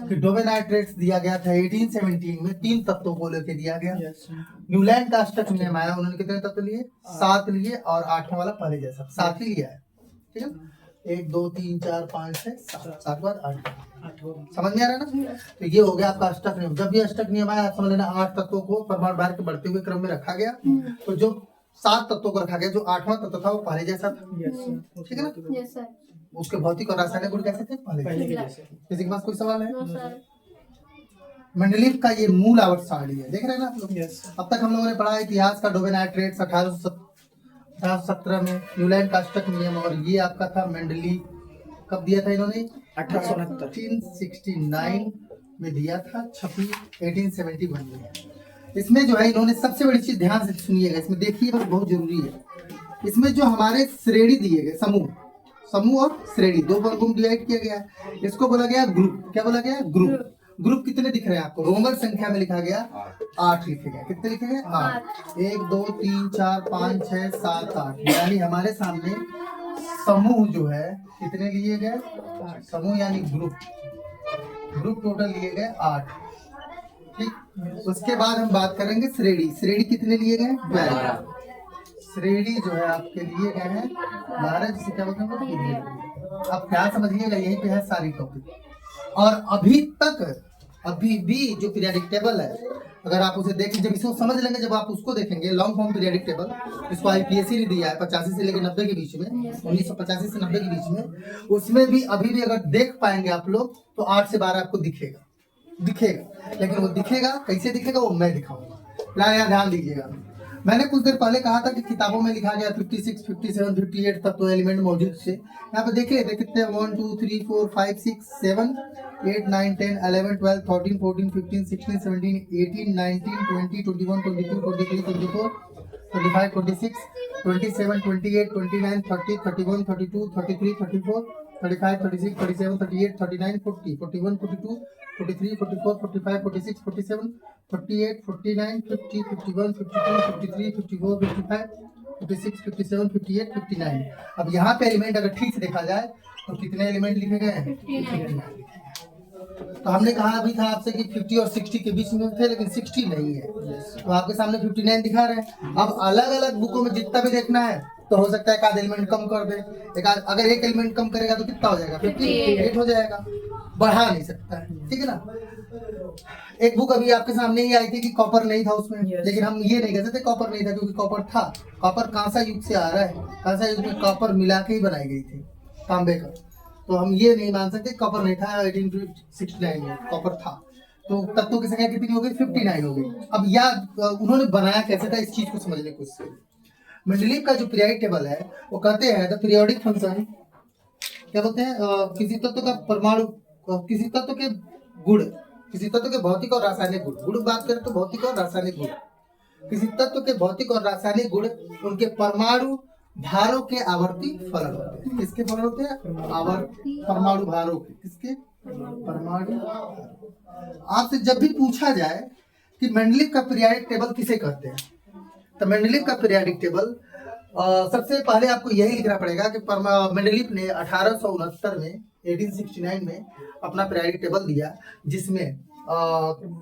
A: कि डोबेनाइट्रेट्स दिया गया था 1817 में 3 तत्वों को लेके दिया गया। न्यूलैंड का अष्टक नियम आया, उन्होंने कितने तत्व लिए? 7 लिए और 8वां वाला पहले जैसा 7 ही लिया है, ठीक है। 1 2 3 4 5 6 7 बाद 8, समझ में आ रहा है ना? तो ये हो गया आपका अष्टक नियम। जब ये अष्टक नियम आया, समझ लेना 8 तत्वों को परमाणु भार के बढ़ते हुए क्रम में रखा गया। तो जो 7 तत्वों को रखा गया, जो 8वां तत्व था वो पहले जैसा था, ठीक है ना।
B: Yes sir.
A: उसके भौतिक और रासायनिक गुण कैसे थे? पहले जैसे। किसी के पास कोई सवाल है?
B: No sir.
A: मेंडलीव का ये मूल आवर्त सारणी है, देख रहे हैं ना आप लोग। अब तक हम लोगों ने पढ़ा इतिहास का डोबेनाइट्रेट्स 1817 में, न्यूलैंड का अष्टक नियम, और ये आपका था मेंडलीव। कब दिया था इन्होंने? 1869 में दिया था, छपी 1871 में। इसमें जो है इन्होंने सबसे बड़ी चीज, ध्यान से सुनिएगा, इसमें देखिए बहुत जरूरी है। इसमें जो हमारे श्रेणी दिए गए, समूह और श्रेणी, 2 वर्गों में डिवाइड किया गया है। इसको बोला गया ग्रुप। क्या बोला गया? ग्रुप। ग्रुप कितने दिख रहे हैं आपको? रोमन संख्या में लिखा गया 8 लिखे गए। कितने लिखे गए? 8। 1 2 3 4 5 6 7 8, यानी हमारे सामने समूह जो है कितने लिए गए? समूह यानी ग्रुप टोटल लिए गए 8, ठीक। उसके बाद हम बात करेंगे श्रेणी कितने लिए गए? 12। श्रेणी जो है आपके लिए गए हैं 12, जिसे क्या बोलते हैं? आप क्या समझिएगा, यही पे है सारी टॉपिक। और अभी भी जो पीरियोडिक टेबल है, अगर आप उसे देखें, जब इसको समझ लेंगे, जब आप उसको देखेंगे लॉन्ग फॉर्म पीरियोडिक टेबल, इसको आईपीएससी ने दिया है 85 से लेकर 90 के बीच में, 1985 से 90 के बीच में, उसमें भी अभी भी अगर देख पाएंगे आप लोग तो 8 से 12 आपको दिखेगा। लेकिन वो दिखेगा कैसे दिखेगा, वो मैं दिखाऊंगा। यहाँ ध्यान दीजिएगा, मैंने कुछ देर पहले कहा था कि किताबों में लिखा गया 56, 57, 58 तत्व एलिमेंट मौजूद थे। यहाँ पे देखिए कितने 1 2 3 4 5 6 7 8 9 10 11 12 13 14 15 16 17 18 19 20 21 22 23 24 25 26 27 28 29 30 31 32 33 34 35 36 37 38 39 40 41 42 43 44 45 46 47 48 49 50 51 52 53 54 55 56 57 58 59। अब यहाँ पे एलिमेंट अगर ठीक से देखा जाए तो कितने एलिमेंट लिखे गए हैं? 59। तो हमने कहा अभी था आपसे कि 50 और 60 के बीच में थे, लेकिन 60 नहीं है। तो आपके सामने 59 दिखा रहे हैं। अब अलग अलग बुकों में जितना भी देखना है तो हो सकता है एक आध एलिमेंट कम कर दे। अगर एक एलिमेंट कम करेगा तो कितना हो जाएगा? 58 हो जाएगा, बढ़ा नहीं सकता है, ठीक है ना। एक बुक अभी आपके सामने ही आई थी कि कॉपर नहीं था उसमें, लेकिन हम ये नहीं कह सकते कॉपर नहीं था, क्योंकि कॉपर था। कॉपर कांसा युग से आ रहा है, कांसा युग में कॉपर मिला के ही बनाई गई थी, तांबे का। तो हम ये नहीं मान सकते कॉपर नहीं था 1869 में, कॉपर था। तो तत्वों की संख्या कितनी हो गई? 59 हो गई। अब उन्होंने बनाया कैसे था, इस चीज को समझने की कोशिश करिए। मेंडलीव का जो पीरियोडिक टेबल है वो कहते हैं द पीरियोडिक फंक्शन, क्या बोलते हैं, किसी तत्व का परमाणु, किसी तत्व के गुण, किसी तत्व के भौतिक और रासायनिक गुण बात करें तो भौतिक और रासायनिक गुण, किसी तत्व के भौतिक और रासायनिक गुण उनके परमाणु भारों के आवर्ती फलन होते हैं। किसके फलन होते हैं? आवर्ती परमाणु भारों के। किसके? परमाणु। आपसे जब भी पूछा जाए कि मेंडलीव का पीरियोडिक टेबल किसे कहते हैं, तो मेंडलीव का पीरियोडिक टेबल सबसे पहले आपको यही लिखना पड़ेगा कि मेंडलीव ने 1869 में 1869 में अपना पीरियोडिक टेबल दिया, जिसमें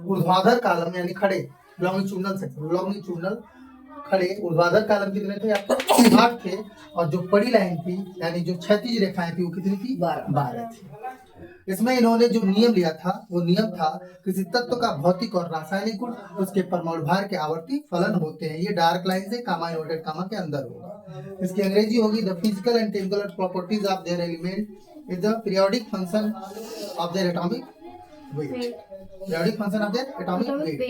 A: ऊर्ध्वाधर कालम यानी खड़े लॉन्गिट्यूडनल खड़े ऊर्ध्वाधर कालम कितने थे? आपको 8 थे, और जो पड़ी लाइन थी यानी जो क्षैतिज रेखाएं थी वो कितनी थी? 12 थी। इसमें इन्होंने जो नियम लिया था वो नियम था किसी तत्व का भौतिक और रासायनिक गुण उसके परमाणु भार के आवर्ती फलन होते हैं। ये डार्क लाइन से कामा इन्वर्टेड कामा के अंदर होगा। इसकी अंग्रेजी होगी the physical and chemical properties of their element is the periodic function of their atomic weight. Periodic function of their atomic wait,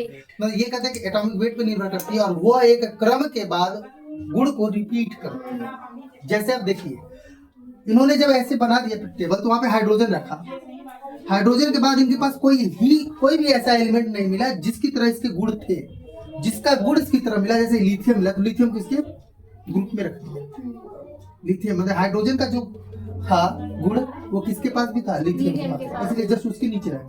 A: मतलब ये कहते हैं कि एटॉमिक वेट पे निर्भर करती है, और वो एक क्रम के बाद गुण को रिपीट करती है। जैसे आप देखिए, इन्होंने जब ऐसे बना दिया टेबल तो वहां पे हाइड्रोजन रखा। हाइड्रोजन के बाद इनके पास कोई भी ऐसा एलिमेंट नहीं मिला जिसकी तरह इसके गुण थे, जिसका गुण इसकी तरह मिला। जैसे लिथियम मिला तो लिथियम को इसके ग्रुप में रख दिया। लिथियम मतलब हाइड्रोजन का जो था गुण वो किसके पास भी था? लिथियम के पास, इसलिए जस्ट उसके नीचे रखा।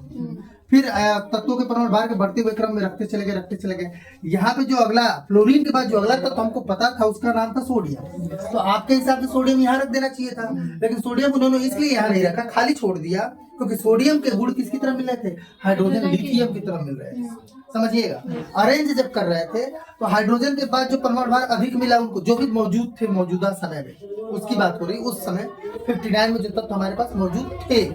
A: फिर तत्वों के परमाणु भार के बढ़ते हुए क्रम में रखते चले गए। यहाँ पे जो अगला फ्लोरीन के बाद जो अगला तत्व हमको पता था उसका नाम था सोडियम। तो आपके हिसाब से सोडियम यहाँ रख देना चाहिए था, लेकिन सोडियम उन्होंने इसलिए यहाँ नहीं रखा, खाली छोड़ दिया, क्योंकि सोडियम के गुण किसकी तरह मिल रहे थे? हाइड्रोजन लिथियम की तरह मिल रहे थे। समझिएगा, अरेंज जब कर रहे थे तो हाइड्रोजन के बाद जो परमाणु भार अधिक मिला उनको, जो भी मौजूद थे मौजूदा समय में, उसकी बात हो रही, उस समय 59 में जो तत्व हमारे पास मौजूद थे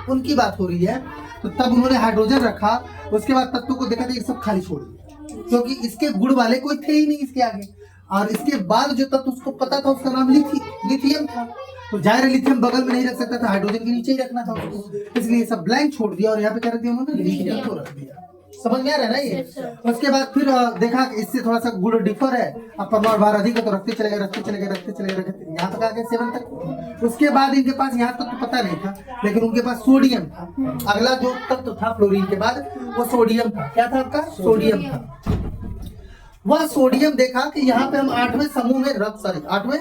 A: उनकी बात हो रही है। तो तब उन्होंने हाइड्रोजन रखा, उसके बाद तत्वों को देखा तो ये सब खाली छोड़ दिया, क्योंकि इसके गुण वाले कोई थे ही नहीं इसके आगे। और इसके बाद जो तत्व उसको पता था उसका नाम लिथियम था, तो जाहिर है लिथियम बगल में नहीं रख सकता था, हाइड्रोजन के नीचे ही रखना था उसको, इसलिए सब ब्लैंक छोड़ दिया और यहाँ पे क्या रख दिया उन्होंने? लिथियम को रख दिया। समझ में आ रहा है ना ये? उसके बाद फिर देखा कि इससे थोड़ा सा गुण डिफर है, अब परमाणु भार अधिक है तो रखते चले गए यहाँ तक आ गए 7 तक। उसके बाद इनके पास यहाँ तक तो पता नहीं था, लेकिन उनके पास सोडियम था। अगला जो तत्व था फ्लोरीन के बाद वो सोडियम था। क्या था आपका? सोडियम था। वह सोडियम देखा कि यहाँ पे हम 8वें समूह में 8वें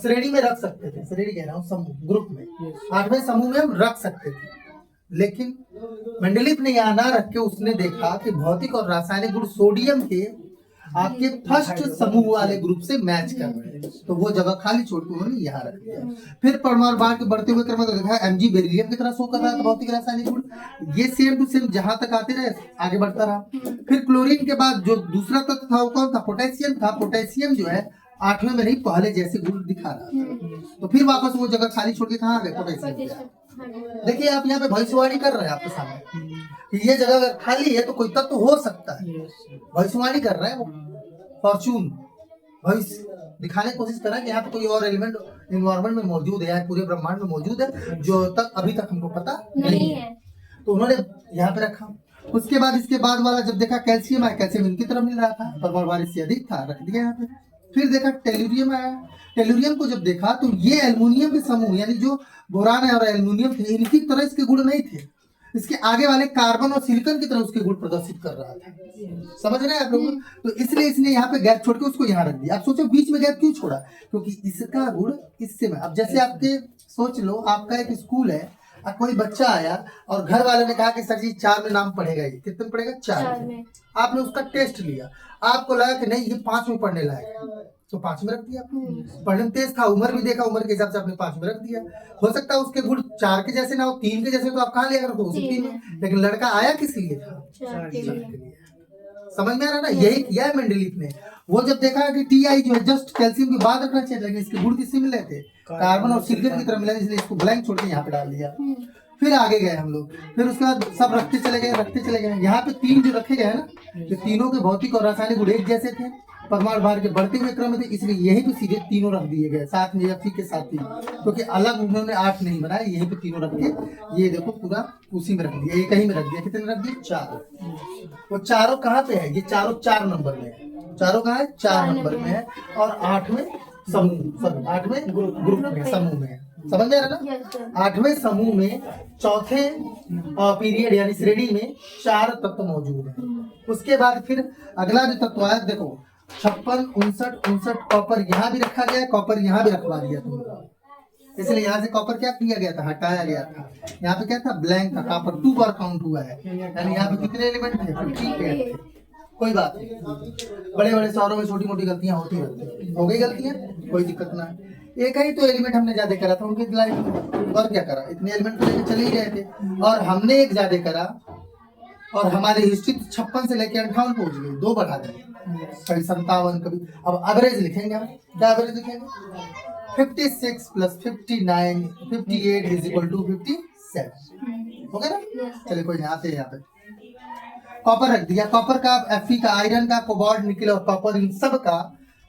A: श्रेणी में रख सकते थे, श्रेणी कह रहा हूँ, समूह, ग्रुप में 8वें समूह में हम रख सकते थे। लेकिन मेंडलीफ ने यहाँ ना रख के उसने देखा कि भौतिक और रासायनिक गुण सोडियम के आपके फर्स्ट समूह वाले ग्रुप से मैच कर रहे हैं, तो वो जगह खाली छोड़ के उन्होंने यहाँ रख दिया। फिर परमाणु भार के बढ़ते हुए क्रम में देखा Mg बेरिलियम की तरह शो कर रहा था भौतिक रासायनिक गुण, ये सेम टू सेम जहां तक आते रहे आगे बढ़ता रहा। फिर क्लोरीन के बाद जो दूसरा तत्व था वो कौन था? पोटेशियम था। पोटेशियम जो है 8वें में नहीं पहले जैसे गुण दिखा रहा था, तो फिर वापस वो जगह खाली छोड़ के कहाँ आ गए? पोटेशियम। देखिए आप यहाँ पे भविष्यवाणी कर रहे हैं आपके सामने कि ये जगह अगर खाली है तो कोई तत्व हो सकता है, भविष्यवाणी कर रहे हैं वो, फॉर्चून भविष्य दिखाने की कोशिश कर रहा है कि यहाँ पे कोई और एलिमेंट इन्वायरमेंट में मौजूद है, पूरे ब्रह्मांड में मौजूद है जो तक अभी तक हमको पता नहीं है, तो उन्होंने यहाँ पे रखा। उसके बाद इसके बाद वाला जब देखा कैल्शियम आया, कैल्शियम इनकी तरफ मिल रहा था, परमाणु भार इससे अधिक था, रख दिया यहाँ पे। फिर देखा टेलुरियम आया, टेलुरियम को जब देखा तो ये एल्युमिनियम के समूह यानी जो बोरान है और एल्युमिनियम थे इनकी तरह इसके गुण नहीं थे, इसके आगे वाले कार्बन और सिलिकॉन की तरह उसके गुण प्रदर्शित कर रहा था। समझ रहे हैं आप लोग? तो इसलिए इसने यहाँ पे गैप छोड़ के उसको यहाँ रख दिया। आप सोचो बीच में गैप क्यों छोड़ा? क्योंकि इसका गुण इससे में, अब जैसे आपके सोच लो आपका एक स्कूल है, अब कोई बच्चा आया और घर वाले ने कहा कि सर जी 4 में नाम पढ़ेगा, ये कितने में पढ़ेगा? 4 में। आपने उसका टेस्ट लिया, आपको लगा कि नहीं ये 5 में पढ़ने लायक है, तो 5 में रख दिया आपने। पढ़ने में तेज था, उम्र भी देखा, उम्र के हिसाब से आपने 5 में रख दिया। हो सकता है उसके गुण 4 के जैसे ना हो, 3 के जैसे, तो आप कहाँ लिया रखो? उसे 3 में। लेकिन लड़का आया किस लिए था? 4 के लिए। समझ में आ रहा ना? यही किया है मेंडलीफ ने। वो जब देखा कि टीआई जो है जस्ट कैल्शियम के बाद रखना चाहिए, लेकिन इसके गुण किससे मिले थे? कार्बन और सिलिकॉन की तरह मिला, इसलिए इसको ब्लैंक छोड़ के यहाँ पे डाल दिया। फिर आगे गए हम लोग, फिर उसके बाद सब रखते चले गए। यहाँ पे 3 जो रखे गए हैं ना, जो तीनों के भौतिक और रासायनिक गुण एक जैसे थे, परमाणु भार के बढ़ते हुए क्रम में थे, इसलिए यही पे सीधे तीनों रख दिए गए साथ में, Fe के साथ ही, क्योंकि अलग उन्होंने 8 नहीं बनाया, यही पे तीनों रख के ये देखो पूरा उसी में रख दिया, एक ही में रख दिया। कितने रख दिए? 4। वो चारों कहाँ पे है? ये चारों 4 नंबर में है। चारों कहाँ है? 4 नंबर में है, और 8वें समूह, 8वें ग्रुप में, समूह में है। समझ में आ रहा ना? 8वें समूह में चौथे पीरियड यानी श्रेणी में 4 तत्व मौजूद है। उसके बाद फिर अगला जो तत्व आया, देखो 56, 59 कॉपर यहाँ भी रखा गया, कॉपर यहाँ भी रखवा दिया तुमको, इसलिए यहाँ से कॉपर क्या किया गया था? हटाया गया था। यहाँ पे क्या था? ब्लैंक था, कॉपर 2 बार काउंट हुआ है, यानी यहाँ पे कितने एलिमेंट थे? 58 थे। कोई बात नहीं, बड़े बड़े शहरों में छोटी मोटी गलतियां होती रहती है, हो गई गलतियां, कोई दिक्कत ना है। एक ही तो एलिमेंट हमने ज्यादा करा था उनकी लाइफ में, और क्या करा? इतने एलिमेंट तो लेके चले ही रहे थे, और हमने एक ज्यादा करा, और हमारी हिस्ट्री 56 से लेके 58 पहुंच गई, 2 बढ़ा देंगे, कभी 57, कभी। अब एवरेज लिखेंगे हम, क्या एवरेज लिखेंगे? 56 + 59 58 = 57, हो गया ना? चलिए कोई नहीं, आते हैं यहाँ पे। कॉपर रख दिया, कॉपर का Fe का, आयरन का, कोबाल्ट, निकल और कॉपर, इन सब का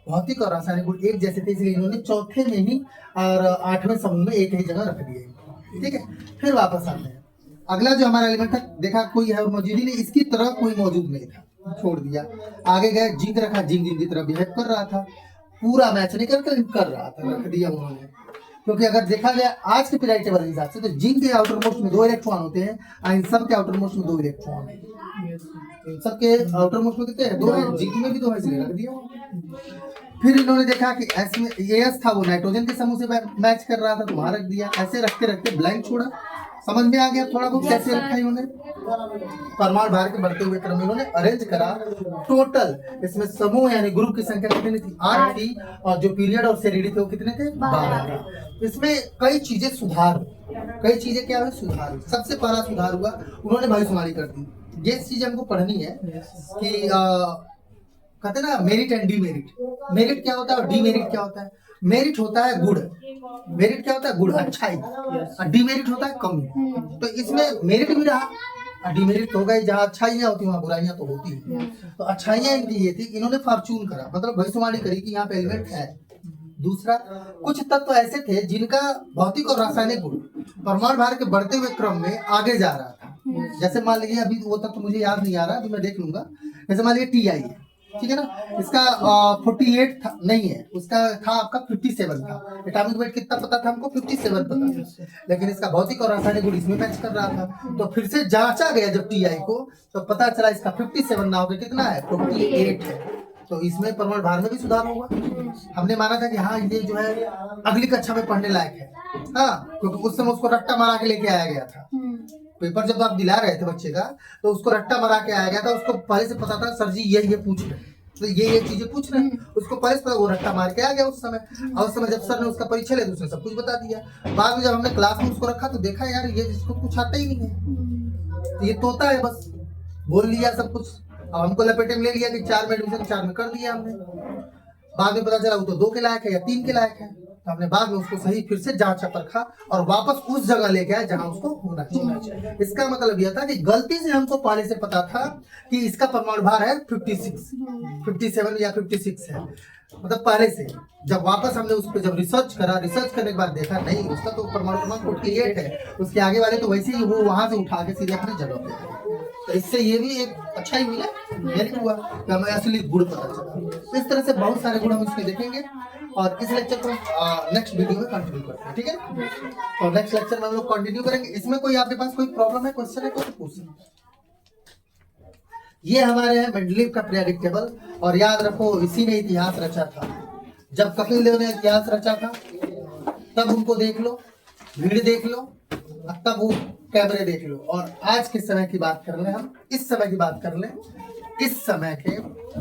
A: भौतिक और रासायनिक गुण एक जैसे थे, इसलिए इन्होंने चौथे में ही और 8वें समूह में एक ही जगह रख दिए। ठीक है, फिर वापस आते हैं। अगला जो हमारा एलिमेंट था, देखा कोई है मौजूद ही नहीं, इसकी तरह कोई मौजूद नहीं था, छोड़ दिया। आगे गए, जिंक रखा, जिंक इनकी तरह बिहेव कर रहा था, पूरा मैच नहीं कर रहा था, रख दिया उन्होंने। क्योंकि अगर देखा जाए आज के पीरियड टेबल के हिसाब से, तो जिंक के आउटर मोस्ट में 2 इलेक्ट्रॉन होते हैं, और इन सब के आउटर मोस्ट में 2 इलेक्ट्रॉन है। इन सब के आउटर मोस्ट में कितने हैं? 2 है, जिंक में भी 2 है, इसलिए रख दिया। फिर इन्होंने देखा कि एस में एस था, वो नाइट्रोजन के समूह से मैच कर रहा था, तो वहां रख दिया। ऐसे रखते रखते ब्लैंक छोड़ा, समझ में आ गया थोड़ा बहुत कैसे रखा है इन्होंने? परमाणु भार के बढ़ते हुए क्रम में इन्होंने अरेंज करा। टोटल इसमें समूह यानी ग्रुप की संख्या कितनी थी? 8 थी। और जो पीरियड और सेरेडी थे वो कितने थे? 12 थे। इसमें कई चीजें सुधार हुई। कई चीजें क्या हुई? सुधार हुई। सबसे पहला सुधार हुआ, उन्होंने भविष्यवाणी कर दी। ये चीज हमको पढ़नी है कि कहते हैं ना मेरिट एंड डीमेरिट। मेरिट क्या होता है और डीमेरिट क्या होता है? मेरिट होता है गुड, मेरिट क्या होता है? गुड, अच्छाई। और डीमेरिट होता है कमी। तो इसमें मेरिट भी रहा और डीमेरिट तो हो गई। जहाँ अच्छाइयाँ होती वहाँ बुराइयां तो होती हैं। तो अच्छाइयाँ इनकी ये थी कि इन्होंने फॉर्चून करा, मतलब भविष्यवाणी करी कि यहाँ पे एलिमेंट है। दूसरा, कुछ तत्व ऐसे थे जिनका भौतिक और रासायनिक गुण परमाणु भार के बढ़ते हुए क्रम में आगे जा रहा था। जैसे मान लीजिए, अभी वो तत्व मुझे याद नहीं आ रहा, अभी मैं देख लूंगा। जैसे मान लीजिए टीआई है, ठीक है ना, इसका 48 था, नहीं है, उसका था आपका 57 था। एटॉमिक वेट कितना पता था हमको? 57 पता था। लेकिन इसका भौतिक और रासायनिक गुण इसमें मैच कर रहा था। तो फिर से जांचा गया जब टीआई को, तो पता चला इसका 57 ना होकर कितना है? 48 है। तो इसमें परमाणु भार में भी सुधार होगा। हमने माना था कि हाँ ये जो है अगली कक्षा में पढ़ने लायक है, हाँ, क्योंकि उस समय उसको रट्टा मारा के लेके आया गया था। पेपर जब आप दिला रहे थे बच्चे का, तो उसको रट्टा मारा के आया गया था। उसको पहले से पता था सर जी ये पूछ रहे हैं, तो ये चीजें पूछ रहे हैं। उसको पहले से पता, वो रट्टा मार के आ गया उस समय। और उस समय जब सर ने उसका परीक्षा लिया तो उसने सब कुछ बता दिया। बाद में जब हमने क्लास में उसको रखा तो देखा यार ये इसको कुछ आता ही नहीं है, तो ये तोता है, बस बोल लिया सब कुछ। अब हमको लपेटे में ले लिया कि 4 में एडमिशन, 4 में कर दिया हमने। बाद में पता चला वो तो 2 के लायक है या 3 के लायक है। तो हमने बाद में उसको सही फिर से जांचा परखा और वापस उस जगह लेके आए जहां उसको होना चाहिए। इसका मतलब यह था कि गलती से हमको पहले से पता था कि इसका परमाणु भार है 56, 57 या 56 है, मतलब पहले से। जब वापस हमने उस पर जब रिसर्च करा, रिसर्च करने के बाद देखा नहीं, उसका तो परमाणु क्रमांक 48 है। उसके आगे वाले तो वैसे ही वो वहां से उठा के सीधे अपनी जगह पे। तो इससे ये भी एक अच्छा ही मिला, मेरिट हुआ कि हमें असली गुण पता चला। इस तरह से बहुत सारे गुण हम इसमें देखेंगे और इस लेक्चर को नेक्स्ट वीडियो में कंटिन्यू करते हैं, ठीक है। तो नेक्स्ट लेक्चर में हम लोग कंटिन्यू करेंगे। इसमें कोई आपके पास कोई प्रॉब्लम है, क्वेश्चन है, कोई पूछ सकते हैं। ये हमारे हैं मेंडलीव का पीरियोडिक टेबल। और याद रखो इसी ने इतिहास रचा था। जब कपिल देव ने इतिहास रचा था तब उनको देख लो, वीडियो देख लो, तब वो कैमरे देख लो। और आज के समय की बात कर ले, हम इस समय की बात कर ले। इस समय के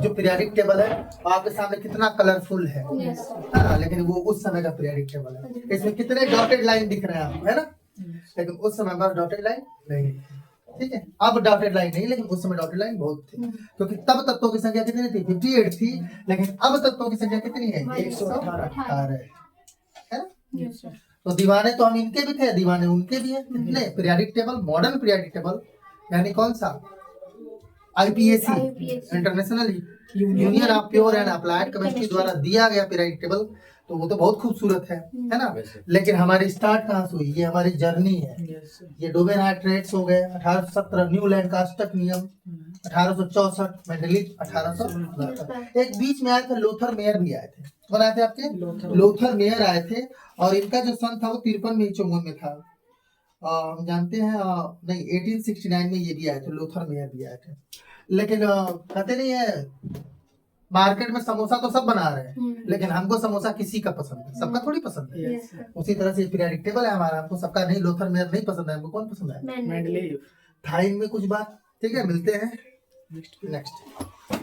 A: जो पीरियोडिक टेबल है आपके सामने कितना कलरफुल है, हाँ, लेकिन वो उस समय का पीरियोडिक टेबल है। इसमें कितने डॉटेड लाइन दिख रहे हैं आपको, है ना, लेकिन उस समय हमारा डॉटेड लाइन नहीं है, ठीक है। अब डॉटेड लाइन नहीं, लेकिन उस समय डॉटेड लाइन बहुत थी, क्योंकि तब तत्वों की संख्या कितनी थी? 58 थी। लेकिन अब तत्वों की संख्या कितनी है? 118 है ना। तो दीवाने तो हम इनके भी थे, दीवाने उनके भी हैं। कितने? Periodic table, modern periodic table, यानी कौन सा? IUPAC, international union of pure and applied chemistry द्वारा दिया गया पीरियोडिक टेबल। तो वो तो बहुत खूबसूरत है ना। लेकिन हमारी स्टार्ट कहाँ से हुई? ये हमारी जर्नी है। ये डोबेन हाइड्रेट्स हो गए 1817, न्यूलैंड का अष्टक नियम 1864, मेंडलीव 1869। एक बीच में आए थे लोथर मेयर भी आए थे। कौन आए थे आपके? लोथर मेयर आए थे। और इनका जो सन था वो 53 में, 54 में था। हम जानते हैं नहीं, 1869 में ये भी आए थे, लोथर मेयर भी आए थे। लेकिन कहते नहीं है मार्केट में समोसा तो सब बना रहे हैं, लेकिन हमको समोसा किसी का पसंद है, सबका थोड़ी पसंद है। उसी तरह से पीरियोडिक टेबल है हमारा, हमको सबका नहीं, लोथर मेयर नहीं पसंद है, हमको कौन पसंद है? मेंडलीव। था इनमें कुछ बात, ठीक है। मिलते हैं नेक्स्ट।